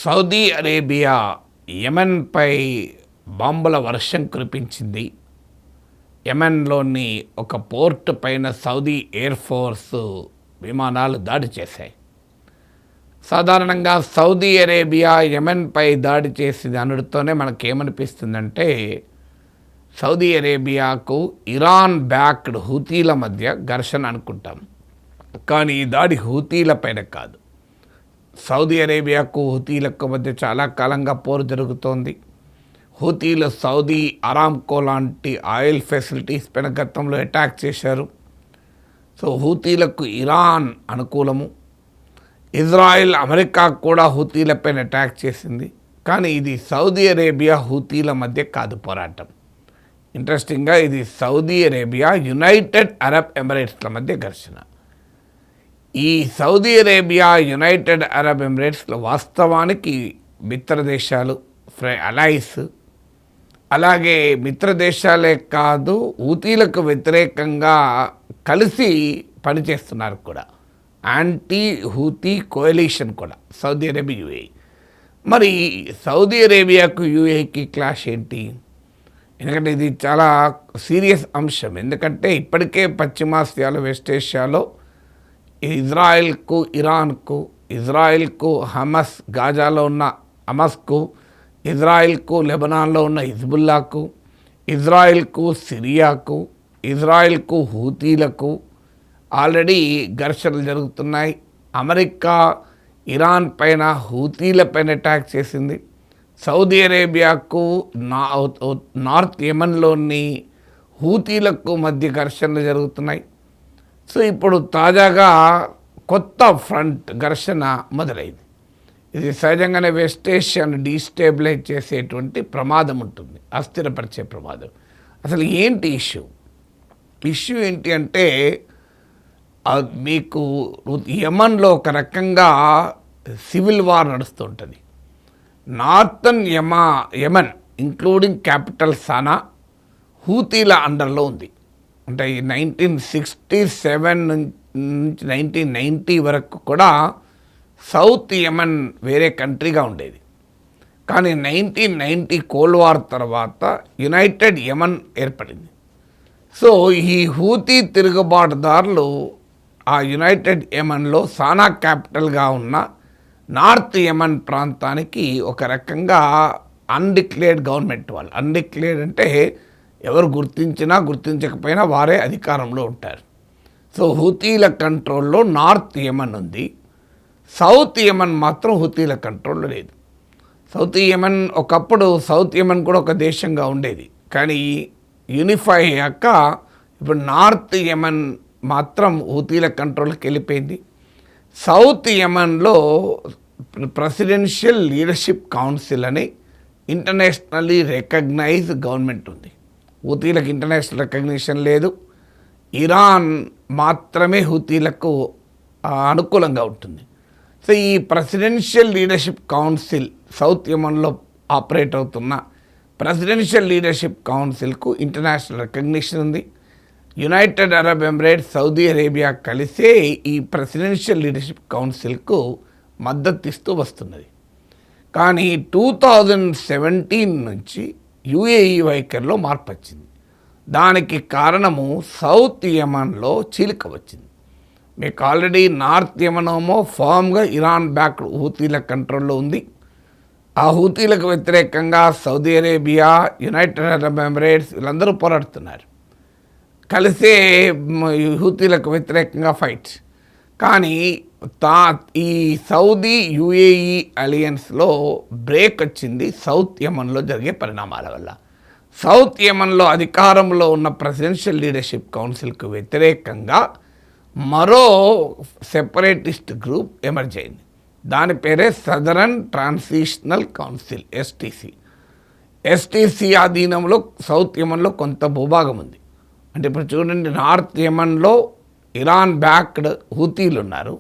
Saudi Arabia యెమెన్పై బాంబుల వర్షం కురిపించింది. యెమెన్లోని ఒక పోర్ట్ పైన సౌదీ ఎయిర్ ఫోర్స్ విమానాలు దాడి చేశాయి. సాధారణంగా సౌదీ అరేబియా యెమెన్పై దాడి చేసింది అనడంతోనే మనకేమనిపిస్తుందంటే సౌదీ అరేబియాకు ఇరాన్ బ్యాక్డ్ హూతీల మధ్య ఘర్షణ అనుకుంటాం. కానీ ఈ దాడి హూతీల పైన కాదు. సౌదీ అరేబియాకు హూతీలకు మధ్య చాలా కాలంగా పోరు జరుగుతోంది. హూతీలు సౌదీ అరామ్కో లాంటి ఆయిల్ ఫెసిలిటీస్ పైన గతంలో అటాక్ చేశారు. సో హూతీలకు ఇరాన్ అనుకూలము. ఇజ్రాయెల్ అమెరికా కూడా హూతీలపైన అటాక్ చేసింది. కానీ ఇది సౌదీ అరేబియా హూతీల మధ్య కాదు పోరాటం. ఇంట్రెస్టింగ్గా ఇది సౌదీ అరేబియా యునైటెడ్ అరబ్ ఎమిరేట్స్ల మధ్య ఘర్షణ. ఈ సౌదీ అరేబియా యునైటెడ్ అరబ్ ఎమిరేట్స్లో వాస్తవానికి మిత్రదేశాలు అలైస్, అలాగే మిత్రదేశాలే కాదు హూతీలకు వ్యతిరేకంగా కలిసి పనిచేస్తున్నారు కూడా. యాంటీ హూతీ కోయలిషన్ కూడా సౌదీ అరేబియా యూఏఈ. మరి సౌదీ అరేబియాకు యూఏఈకి క్లాష్ ఏంటి? ఎందుకంటే ఇది చాలా సీరియస్ అంశం. ఎందుకంటే ఇప్పటికే పశ్చిమాసియాలో వెస్ట్ ఏషియాలో ఇజ్రాయెల్కు ఇరాన్కు, ఇజ్రాయెల్కు హమస్ గాజాలో ఉన్న హమస్కు, ఇజ్రాయెల్కు లెబనాన్లో ఉన్న హిజ్బుల్లాకు, ఇజ్రాయెల్కు సిరియాకు, ఇజ్రాయెల్కు హూతీలకు ఆల్రెడీ ఘర్షణలు జరుగుతున్నాయి. అమెరికా ఇరాన్ పైన హూతీలపైన అటాక్ చేసింది. సౌదీ అరేబియాకు నార్త్ యెమెన్లోని హూతీలకు మధ్య ఘర్షణలు జరుగుతున్నాయి. సో ఇప్పుడు తాజాగా కొత్త ఫ్రంట్ ఘర్షణ మొదలైంది. ఇది సహజంగానే వెస్ట్ ఏషియాను డీస్టేబిలైజ్ చేసేటువంటి ప్రమాదం ఉంటుంది, అస్థిరపరిచే ప్రమాదం. అసలు ఏంటి ఇష్యూ ఏంటి అంటే మీకు యెమెన్లో ఒక రకంగా సివిల్ వార్ నడుస్తుంటుంది. Northern Yemen including capital Sanaa హూతీల అండర్లో ఉంది. అంటే 1967 నుంచి 1990 వరకు కూడా సౌత్ యెమెన్ వేరే కంట్రీగా ఉండేది. కానీ 1990 కోల్డ్ వార్ తర్వాత యునైటెడ్ యెమెన్ ఏర్పడింది. సో ఈ హూతీ తిరుగుబాటుదారులు ఆ యునైటెడ్ యెమెన్లో సానా క్యాపిటల్గా ఉన్న నార్త్ యెమెన్ ప్రాంతానికి ఒక రకంగా అన్డిక్లేర్డ్ గవర్నమెంట్ వాళ్ళు. అన్డిక్లేర్డ్ అంటే ఎవరు గుర్తించినా గుర్తించకపోయినా వారే అధికారంలో ఉంటారు. సో హూతీల కంట్రోల్లో నార్త్ యెమెన్ ఉంది. సౌత్ యెమెన్ మాత్రం హూతీల కంట్రోల్లో లేదు. ఒకప్పుడు సౌత్ యెమెన్ కూడా ఒక దేశంగా ఉండేది. కానీ యూనిఫై అయ్యాక ఇప్పుడు నార్త్ యెమెన్ మాత్రం హూతీల కంట్రోల్కి వెళ్ళిపోయింది. సౌత్ యెమెన్లో ప్రెసిడెన్షియల్ లీడర్షిప్ కౌన్సిల్ అని ఇంటర్నేషనల్లీ రికగ్నైజ్డ్ గవర్నమెంట్ ఉంది. హూతీలకు ఇంటర్నేషనల్ రికగ్నిషన్ లేదు. ఇరాన్ మాత్రమే హూతీలకు అనుకూలంగా ఉంటుంది. సో ఈ ప్రెసిడెన్షియల్ లీడర్షిప్ కౌన్సిల్ సౌత్ యెమెన్లో ఆపరేట్ అవుతున్న ప్రెసిడెన్షియల్ లీడర్షిప్ కౌన్సిల్కు ఇంటర్నేషనల్ రికగ్నిషన్ ఉంది. United Arab Emirates, Saudi Arabia కలిసే ఈ ప్రెసిడెన్షియల్ లీడర్షిప్ కౌన్సిల్కు మద్దతు ఇస్తూ వస్తున్నది. కానీ 2017 నుంచి యుఏఈ వైఖరిలో మార్పు వచ్చింది. దానికి కారణము సౌత్ యెమెన్లో చీలిక వచ్చింది. మీకు ఆల్రెడీ నార్త్ యెమెన్ ఏమో ఫామ్గా ఇరాన్ బ్యాక్డ్ హూతీల కంట్రోల్లో ఉంది. ఆ హూతీలకు వ్యతిరేకంగా Saudi Arabia, United Arab Emirates వీళ్ళందరూ పోరాడుతున్నారు. కలిసే హూతీలకు వ్యతిరేకంగా ఫైట్స్. కానీ ఈ సౌదీ యుఏఈ అలయన్స్లో బ్రేక్ వచ్చింది సౌత్ యెమెన్లో జరిగే పరిణామాల వల్ల. సౌత్ యెమెన్లో అధికారంలో ఉన్న ప్రెసిడెన్షియల్ లీడర్షిప్ కౌన్సిల్కు వ్యతిరేకంగా మరో సెపరేటిస్ట్ గ్రూప్ ఎమర్జ్ అయింది. దాని పేరే సదరన్ ట్రాన్సిషనల్ కౌన్సిల్, ఎస్టీసీ అధీనంలో సౌత్ యెమెన్లో కొంత భూభాగం ఉంది. అంటే ఇప్పుడు చూడండి, నార్త్ యెమెన్లో ఇరాన్ బ్యాక్డ్ హూతీలు ఉన్నారు.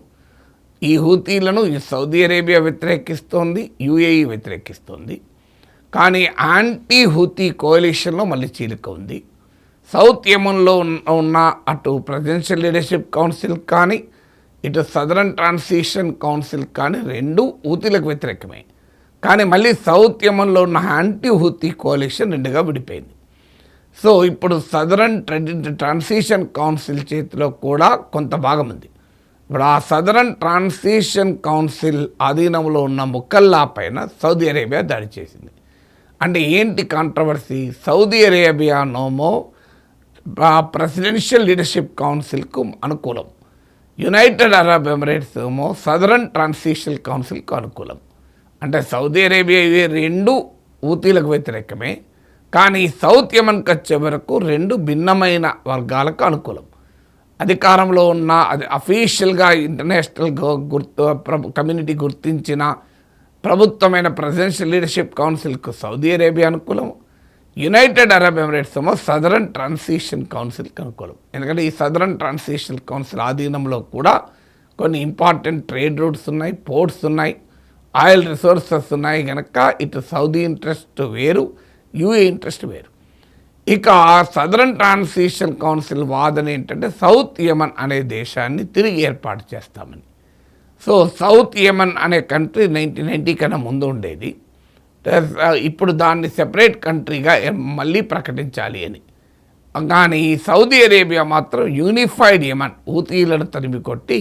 ఈ హూతీలను సౌదీ అరేబియా వ్యతిరేకిస్తోంది, యుఏఈ వ్యతిరేకిస్తోంది. కానీ యాంటీ హూతీ కోalitionలో మళ్ళీ చీలిక ఉంది. సౌత్ యెమెన్లో ఉన్న అటు ప్రెసిడెన్షియల్ లీడర్షిప్ కౌన్సిల్ కానీ ఇటు సదరన్ ట్రాన్సిషన్ కౌన్సిల్ కానీ రెండు హూతీలకు వ్యతిరేకమే. కానీ మళ్ళీ సౌత్ యమన్లో ఉన్న యాంటీ హూతీ కోalition రెండుగా విడిపోయింది. సో ఇప్పుడు సదరన్ ట్రాన్సిషన్ కౌన్సిల్ చేతిలో కూడా కొంత భాగం ఉంది. ఇప్పుడు ఆ సదరన్ ట్రాన్సిషన్ కౌన్సిల్ ఆధీనంలో ఉన్న ముకల్లా పైన సౌదీ అరేబియా దాడి చేసింది. అంటే ఏంటి కాంట్రవర్సీ? సౌదీ అరేబియానేమో ప్రెసిడెన్షియల్ లీడర్షిప్ కౌన్సిల్కు అనుకూలం, యునైటెడ్ అరబ్ ఎమిరేట్స్ ఏమో సదరన్ ట్రాన్సిషన్ కౌన్సిల్కు అనుకూలం. అంటే సౌదీ అరేబియా ఇవి రెండు హూతీలకు వ్యతిరేకమే, కానీ సౌత్ యమన్కి వచ్చే వరకు రెండు భిన్నమైన వర్గాలకు అనుకూలం. అధికారంలో ఉన్న అది అఫీషియల్గా ఇంటర్నేషనల్ కమ్యూనిటీ గుర్తించిన ప్రభుత్వమైన ప్రెసిడెన్షియల్ లీడర్షిప్ కౌన్సిల్కు సౌదీ అరేబియా అనుకూలం, యునైటెడ్ అరబ్ ఎమిరేట్స్ ఏమో సదరన్ ట్రాన్సిషన్ కౌన్సిల్కి అనుకూలం. ఎందుకంటే ఈ సదరన్ ట్రాన్సిషన్ కౌన్సిల్ ఆధీనంలో కూడా కొన్ని ఇంపార్టెంట్ ట్రేడ్ రూట్స్ ఉన్నాయి, పోర్ట్స్ ఉన్నాయి, ఆయిల్ రిసోర్సెస్ ఉన్నాయి. కనుక ఇటు సౌదీ ఇంట్రెస్ట్ వేరు, యూఏ ఇంట్రెస్ట్ వేరు. ఇక సదరన్ ట్రాన్సిషన్ కౌన్సిల్ వాదన ఏంటంటే సౌత్ యమన్ అనే దేశాన్ని తిరిగి ఏర్పాటు చేస్తామని. సో సౌత్ యమన్ అనే కంట్రీ 1990 కన్నా ముందు ఉండేది, ఇప్పుడు దాన్ని సెపరేట్ కంట్రీగా మళ్ళీ ప్రకటించాలి అని. కానీ సౌదీ అరేబియా మాత్రం యూనిఫైడ్ యమన్, హూతీలను తరిమి కొట్టి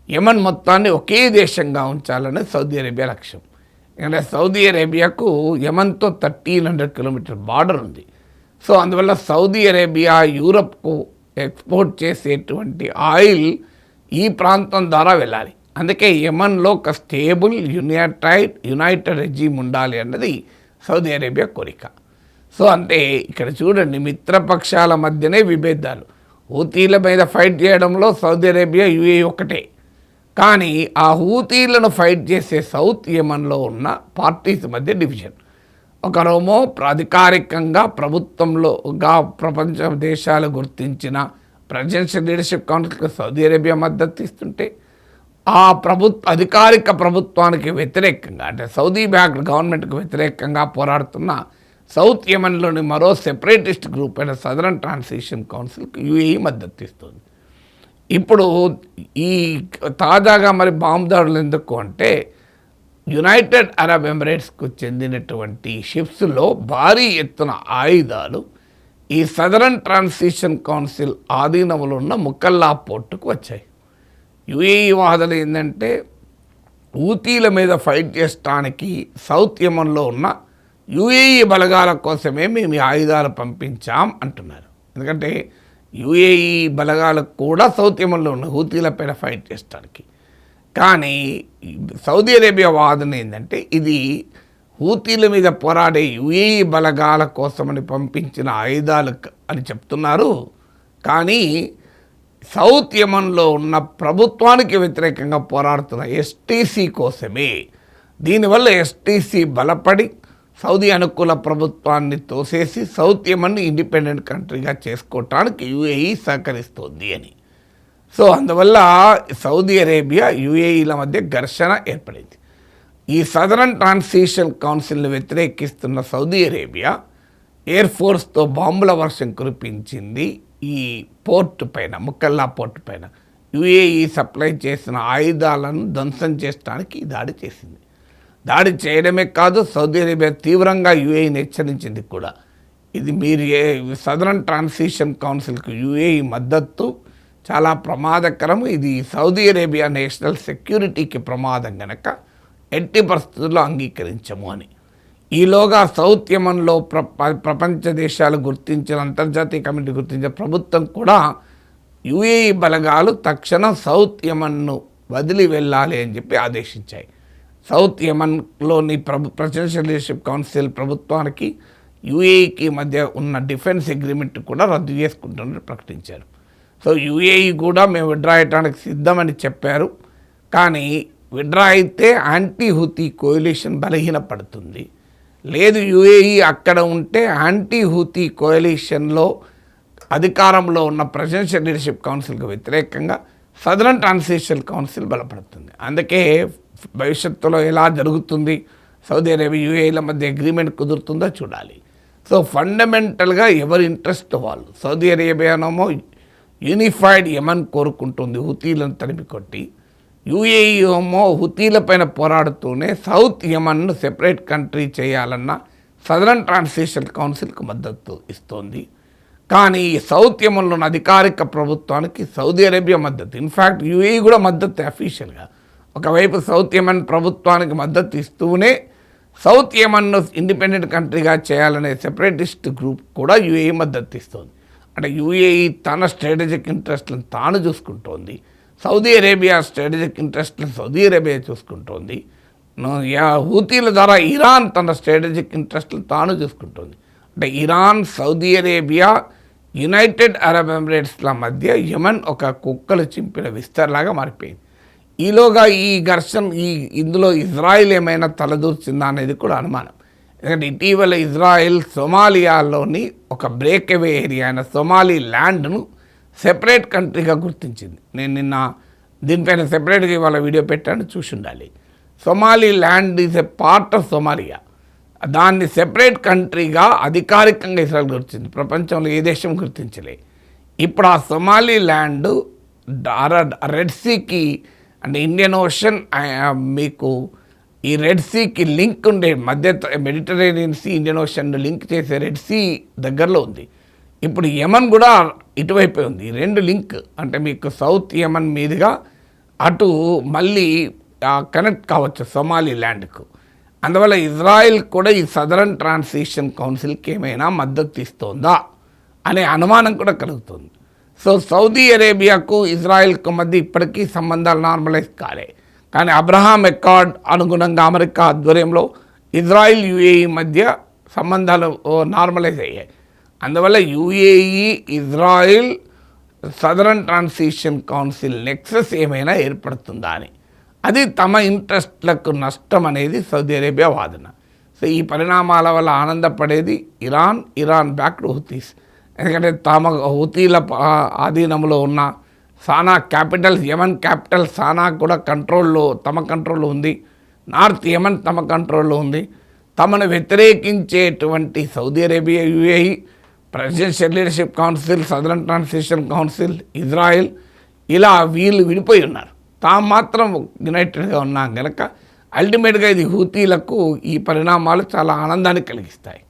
యమన్ మొత్తాన్ని ఒకే దేశంగా ఉంచాలని సౌదీ అరేబియా లక్ష్యం. ఎందుకంటే సౌదీ అరేబియాకు యమన్తో 1300 కిలోమీటర్ బార్డర్ ఉంది. సో అందువల్ల సౌదీ అరేబియా యూరప్కు ఎక్స్పోర్ట్ చేసేటువంటి ఆయిల్ ఈ ప్రాంతం ద్వారా వెళ్ళాలి. అందుకే యమన్లో ఒక స్టేబుల్ యునైటెడ్ రెజీమ్ ఉండాలి అన్నది సౌదీ అరేబియా కోరిక. సో అంటే ఇక్కడ చూడండి, మిత్రపక్షాల మధ్యనే విభేదాలు. హూతీల మీద ఫైట్ చేయడంలో సౌదీ అరేబియా, యుఏఈ ఒకటే. కానీ ఆ హూతీలను ఫైట్ చేసే సౌత్ యమన్లో ఉన్న పార్టీస్ మధ్య డివిజన్. ఒకరేమో అధికారికంగా ప్రభుత్వంలోగా ప్రపంచ దేశాలు గుర్తించిన ప్రెసిడెన్షియల్ లీడర్షిప్ కౌన్సిల్కి సౌదీ అరేబియా మద్దతు ఇస్తుంటే, ఆ అధికారిక ప్రభుత్వానికి వ్యతిరేకంగా అంటే సౌదీ బ్యాక్డ్ గవర్నమెంట్కి వ్యతిరేకంగా పోరాడుతున్న సౌత్ యమన్లోని మరో సెపరేటిస్ట్ గ్రూప్ అయిన సదరన్ ట్రాన్సిషన్ కౌన్సిల్కి యుఏఈ మద్దతు ఇస్తుంది. ఇప్పుడు ఈ తాజాగా మరి బాంబు దాడులు ఎందుకు అంటే, యునైటెడ్ అరబ్ ఎమిరేట్స్కు చెందినటువంటి షిప్స్లో భారీ ఎత్తున ఆయుధాలు ఈ సదరన్ ట్రాన్సిషన్ కౌన్సిల్ ఆధీనంలో ఉన్న ముకల్లా పోర్టుకు వచ్చాయి. యుఏఈ వాదన ఏంటంటే, హూతీల మీద ఫైట్ చేయడానికి సౌత్ యమన్లో ఉన్న యుఏఈ బలగాల కోసమే మేము ఈ ఆయుధాలు పంపించాం అంటున్నారు. ఎందుకంటే యుఏఈ బలగాలకు కూడా సౌత్ యమన్లో ఉన్న హూతీలపైన ఫైట్ చేయడానికి. కానీ సౌదీ అరేబియా వాదన ఏంటంటే, ఇది హూతీల మీద పోరాడే యుఏఈ బలగాల కోసమని పంపించిన ఆయుధాలు అని చెప్తున్నారు. కానీ సౌత్ యమన్లో ఉన్న ప్రభుత్వానికి వ్యతిరేకంగా పోరాడుతున్న ఎస్టీసీ కోసమే. దీనివల్ల ఎస్టీసీ బలపడి సౌదీ అనుకూల ప్రభుత్వాన్ని తోసేసి సౌత్ యమన్ని ఇండిపెండెంట్ కంట్రీగా చేసుకోవటానికి యుఏఈ సహకరిస్తోంది అని. సో అందువల్ల సౌదీ అరేబియా, యుఏఈల మధ్య ఘర్షణ ఏర్పడింది. ఈ సదరన్ ట్రాన్సిషన్ కౌన్సిల్ని వ్యతిరేకిస్తున్న సౌదీ అరేబియా ఎయిర్ ఫోర్స్తో బాంబుల వర్షం కురిపించింది ఈ పోర్టు పైన, ముకల్లా పోర్టు పైన. యుఏఈ సప్లై చేసిన ఆయుధాలను ధ్వంసం చేయడానికి దాడి చేసింది. దాడి చేయడమే కాదు, సౌదీ అరేబియా తీవ్రంగా యుఏఈని హెచ్చరించింది కూడా. ఇది మీరు సదరన్ ట్రాన్సిషన్ కౌన్సిల్కు యుఏఈ మద్దతు చాలా ప్రమాదకరం, ఇది సౌదీ అరేబియా నేషనల్ సెక్యూరిటీకి ప్రమాదం కనుక ఎట్టి పరిస్థితుల్లో అంగీకరించము అని. ఈలోగా సౌత్ యమన్లో ప్రపంచ దేశాలు గుర్తించిన, అంతర్జాతీయ కమిటీ గుర్తించిన ప్రభుత్వం కూడా యుఏఈ బలగాలు తక్షణం సౌత్ యమన్ను వదిలి వెళ్ళాలి అని చెప్పి ఆదేశించాయి. సౌత్ యమన్లోని ప్రెసిడెన్షియల్ లీడర్షిప్ కౌన్సిల్ ప్రభుత్వానికి యుఏఈకి మధ్య ఉన్న డిఫెన్స్ అగ్రిమెంట్ కూడా రద్దు చేసుకుంటున్నట్టు ప్రకటించారు. సో యుఏఈ కూడా మేము విత్డ్రా అయ్యడానికి సిద్ధమని చెప్పారు. కానీ విత్డ్రా అయితే యాంటీ హూతీ కోalition బలహీనపడుతుంది. లేదు, యుఏఈ అక్కడ ఉంటే యాంటీ హూతీ కోalitionలో అధికారంలో ఉన్న ప్రెసిడెన్షియల్ లీడర్షిప్ కౌన్సిల్కి వ్యతిరేకంగా సదరన్ ట్రాన్సిషన్ కౌన్సిల్ బలపడుతుంది. అందుకే భవిష్యత్తులో ఎలా జరుగుతుంది, సౌదీ అరేబియా యుఏఈల మధ్య అగ్రిమెంట్ కుదురుతుందో చూడాలి. సో ఫండమెంటల్గా ఎవరి ఇంట్రెస్ట్ వాళ్ళు. సౌదీ అరేబియానేమో యూనిఫైడ్ యమన్ కోరుకుంటుంది హూతీలను తరిమి కొట్టి, యుఏఈ ఏమో హుతీలపైన పోరాడుతూనే సౌత్ యమన్ను సెపరేట్ కంట్రీ చేయాలన్న సదరన్ ట్రాన్సిషన్ కౌన్సిల్కి మద్దతు ఇస్తోంది. కానీ ఈ సౌత్ యమన్లోని అధికారిక ప్రభుత్వానికి సౌదీ అరేబియా మద్దతు, ఇన్ఫ్యాక్ట్ యుఏఈ కూడా మద్దతు అఫీషియల్గా. ఒకవైపు సౌత్ యమన్ ప్రభుత్వానికి మద్దతు ఇస్తూనే సౌత్ యమన్ను ఇండిపెండెంట్ కంట్రీగా చేయాలనే సెపరేటిస్ట్ గ్రూప్ కూడా యుఏఈ మద్దతు ఇస్తోంది. అంటే యుఏఈ తన స్ట్రాటజిక్ ఇంట్రెస్ట్లను తాను చూసుకుంటోంది, సౌదీ అరేబియా స్ట్రాటజిక్ ఇంట్రెస్ట్లను సౌదీ అరేబియా చూసుకుంటోంది, హూతీల ద్వారా ఇరాన్ తన స్ట్రాటజిక్ ఇంట్రెస్ట్లను తాను చూసుకుంటోంది. అంటే Iran, Saudi Arabia, United Arab ఎమిరేట్స్ల మధ్య యమన్ ఒక కుక్కలు చింపిన విస్తరలాగా మారిపోయింది. ఈలోగా ఈ ఘర్షణ ఇందులో ఇజ్రాయిల్ ఏమైనా తలదూర్చిందా అనేది కూడా అనుమానం. ఎందుకంటే ఇటీవల ఇజ్రాయిల్ సొమాలియాలోని ఒక బ్రేక్అవే ఏరియా అయిన సొమాలి ల్యాండ్ను సెపరేట్ కంట్రీగా గుర్తించింది. నేను నిన్న దీనిపైన సెపరేట్గా ఇవాళ వీడియో పెట్టాను, చూసి ఉండాలి. Somali land is a part of Somalia. దాన్ని సెపరేట్ కంట్రీగా అధికారికంగా ఇజ్రాయెల్ గుర్తించింది, ప్రపంచంలో ఏ దేశం గుర్తించలే. ఇప్పుడు ఆ సొమాలి ల్యాండ్ రెడ్ సీకి అంటే ఇండియన్ ఓషన్ మీకు ఈ రెడ్ సీకి లింక్ ఉండే మధ్య Mediterranean Sea, Indian Ocean link చేసే రెడ్ సీ దగ్గరలో ఉంది. ఇప్పుడు యమన్ కూడా ఇటువైపే ఉంది. ఈ రెండు లింక్ అంటే మీకు సౌత్ యమన్ మీదుగా అటు మళ్ళీ కనెక్ట్ కావచ్చు సొమాలి ల్యాండ్కు. అందువల్ల ఇజ్రాయిల్ కూడా ఈ సదరన్ ట్రాన్సిషన్ కౌన్సిల్కి ఏమైనా మద్దతు ఇస్తోందా అనే అనుమానం కూడా కలుగుతుంది. సో సౌదీ అరేబియాకు ఇజ్రాయిల్కు మధ్య ఇప్పటికీ సంబంధాలు నార్మలైజ్ కాలే. కానీ అబ్రహాం అకార్డ్ అనుగుణంగా అమెరికా ఆధ్వర్యంలో ఇజ్రాయిల్ యుఏఈ మధ్య సంబంధాలు నార్మలైజ్ అయ్యాయి. అందువల్ల UAE, Israel, southern transition council nexus ఏమైనా ఏర్పడుతుందా అని, అది తమ ఇంట్రెస్ట్లకు నష్టం అనేది సౌదీ అరేబియా వాదన. సో ఈ పరిణామాల వల్ల ఆనందపడేది ఇరాన్ బ్యాక్డ్ హుతీస్. ఎందుకంటే తమ హుతీల ఆధీనంలో ఉన్న సానా క్యాపిటల్, యమన్ క్యాపిటల్ సానా కూడా తమ కంట్రోల్లో ఉంది. నార్త్ యమన్ తమ కంట్రోల్లో ఉంది. తమను వ్యతిరేకించేటువంటి Saudi Arabia, UAE, presidential leadership council, southern transition council, Israel ఇలా వీళ్ళు విడిపోయి ఉన్నారు. తాము మాత్రం యునైటెడ్గా ఉన్నాం కనుక అల్టిమేట్గా ఇది హూతీలకు ఈ పరిణామాలు చాలా ఆనందాన్ని కలిగిస్తాయి.